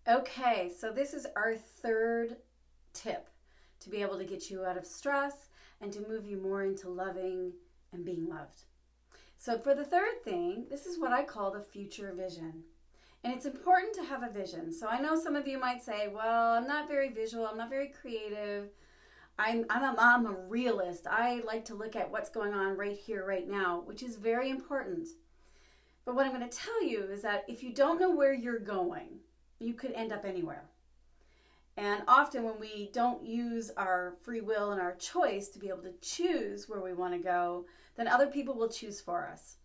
Okay, so this is our third tip to be able to get you out of stress and to move you more into loving and being loved. So, for the third thing, this is what I call the future vision. And it's important to have a vision. So, I know some of you might say, well, I'm not very visual, I'm not very creative. I'm a realist. I like to look at what's going on right here, right now, which is very important. But what I'm going to tell you is that if you don't know where you're going, you could end up anywhere. And often when we don't use our free will and our choice to be able to choose where we want to go, then other people will choose for us.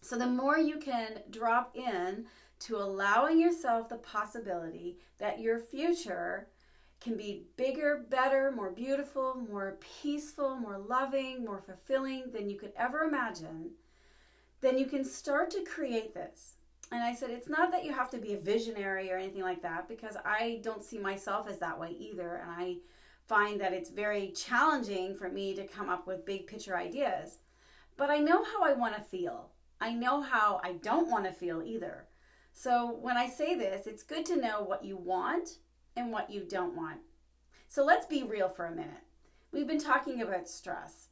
So the more you can drop in to allowing yourself the possibility that your future can be bigger, better, more beautiful, more peaceful, more loving, more fulfilling than you could ever imagine, then you can start to create this. And I said, it's not that you have to be a visionary or anything like that, because I don't see myself as that way either. And I find that it's very challenging for me to come up with big picture ideas. But I know how I want to feel. I know how I don't want to feel either. So when I say this, it's good to know what you want and what you don't want. So let's be real for a minute. We've been talking about stress.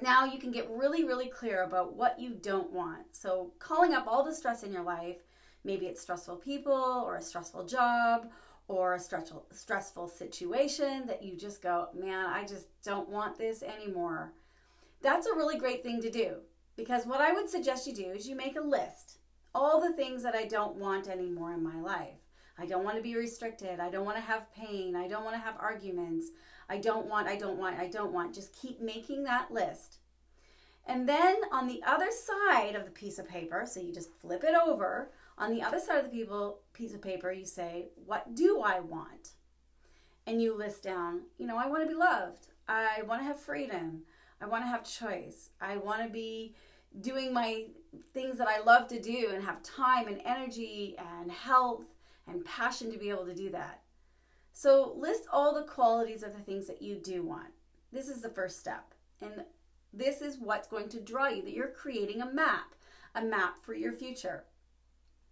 Now you can get really, really clear about what you don't want. So calling up all the stress in your life, maybe it's stressful people or a stressful job or a stressful situation that you just go, man, I just don't want this anymore. That's a really great thing to do, because what I would suggest you do is you make a list. All the things that I don't want anymore in my life. I don't want to be restricted. I don't want to have pain. I don't want to have arguments. I don't want. Just keep making that list. And then on the other side of the piece of paper, so you just flip it over, on the other side of the piece of paper, you say, what do I want? And you list down, I want to be loved. I want to have freedom. I want to have choice. I want to be doing my things that I love to do and have time and energy and health and passion to be able to do that. So list all the qualities of the things that you do want. This is the first step. And this is what's going to draw you, that you're creating a map for your future.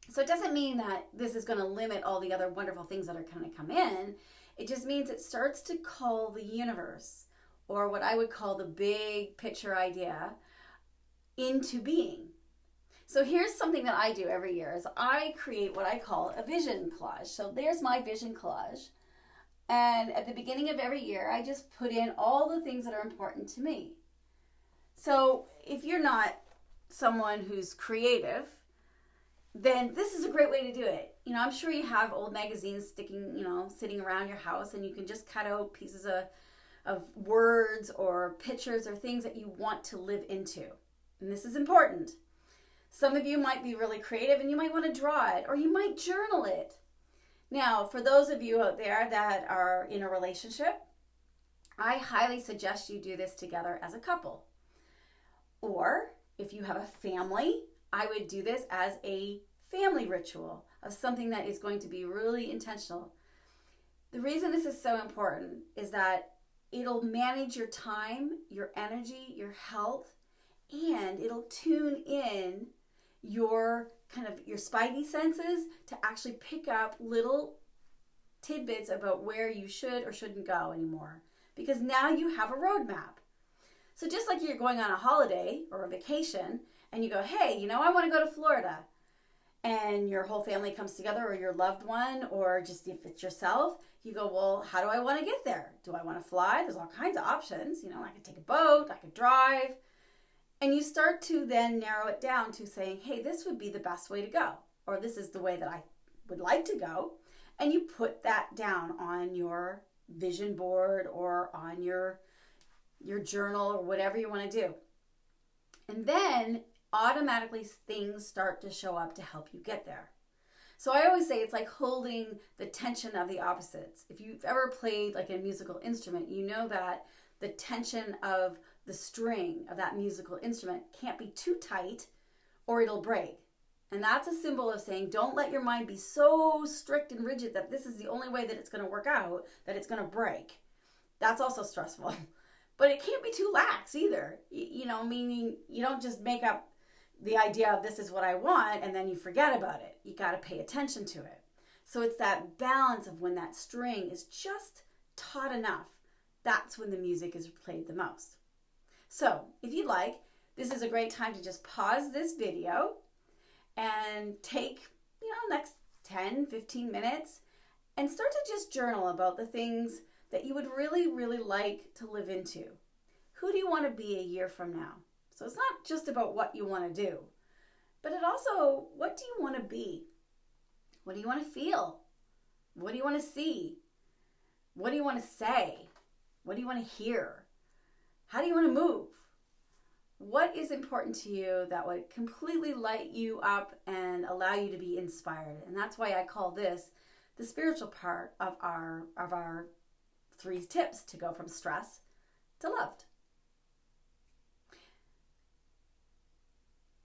So it doesn't mean that this is going to limit all the other wonderful things that are going to come in. It just means it starts to call the universe, or what I would call the big picture idea, into being. So here's something that I do every year is I create what I call a vision collage. So there's my vision collage. And at the beginning of every year, I just put in all the things that are important to me. So if you're not someone who's creative, then this is a great way to do it. I'm sure you have old magazines sitting around your house, and you can just cut out pieces of words or pictures or things that you want to live into. And this is important. Some of you might be really creative and you might want to draw it, or you might journal it. Now, for those of you out there that are in a relationship, I highly suggest you do this together as a couple. Or if you have a family, I would do this as a family ritual of something that is going to be really intentional. The reason this is so important is that it'll manage your time, your energy, your health, and it'll tune in your spidey senses to actually pick up little tidbits about where you should or shouldn't go anymore. Because now you have a roadmap. So just like you're going on a holiday or a vacation and you go, hey, I want to go to Florida. And your whole family comes together, or your loved one, or just if it's yourself, you go, well, how do I want to get there? Do I want to fly? There's all kinds of options. I could take a boat, I could drive. And you start to then narrow it down to saying, hey, this would be the best way to go, or this is the way that I would like to go. And you put that down on your vision board or on your journal or whatever you want to do. And then automatically things start to show up to help you get there. So I always say it's like holding the tension of the opposites. If you've ever played like a musical instrument, you know that the tension of the string of that musical instrument can't be too tight or it'll break. And that's a symbol of saying, don't let your mind be so strict and rigid that this is the only way that it's going to work out, that it's going to break. That's also stressful. But it can't be too lax either. Meaning you don't just make up the idea of this is what I want and then you forget about it. You got to pay attention to it. So it's that balance of when that string is just taut enough. That's when the music is played the most. So if you'd like, this is a great time to just pause this video and take, next 10, 15 minutes and start to just journal about the things that you would really, really like to live into. Who do you want to be a year from now? So it's not just about what you want to do, but it also, what do you want to be? What do you want to feel? What do you want to see? What do you want to say? What do you want to hear? How do you want to move? What is important to you that would completely light you up and allow you to be inspired? And that's why I call this the spiritual part of our 3 tips to go from stress to loved.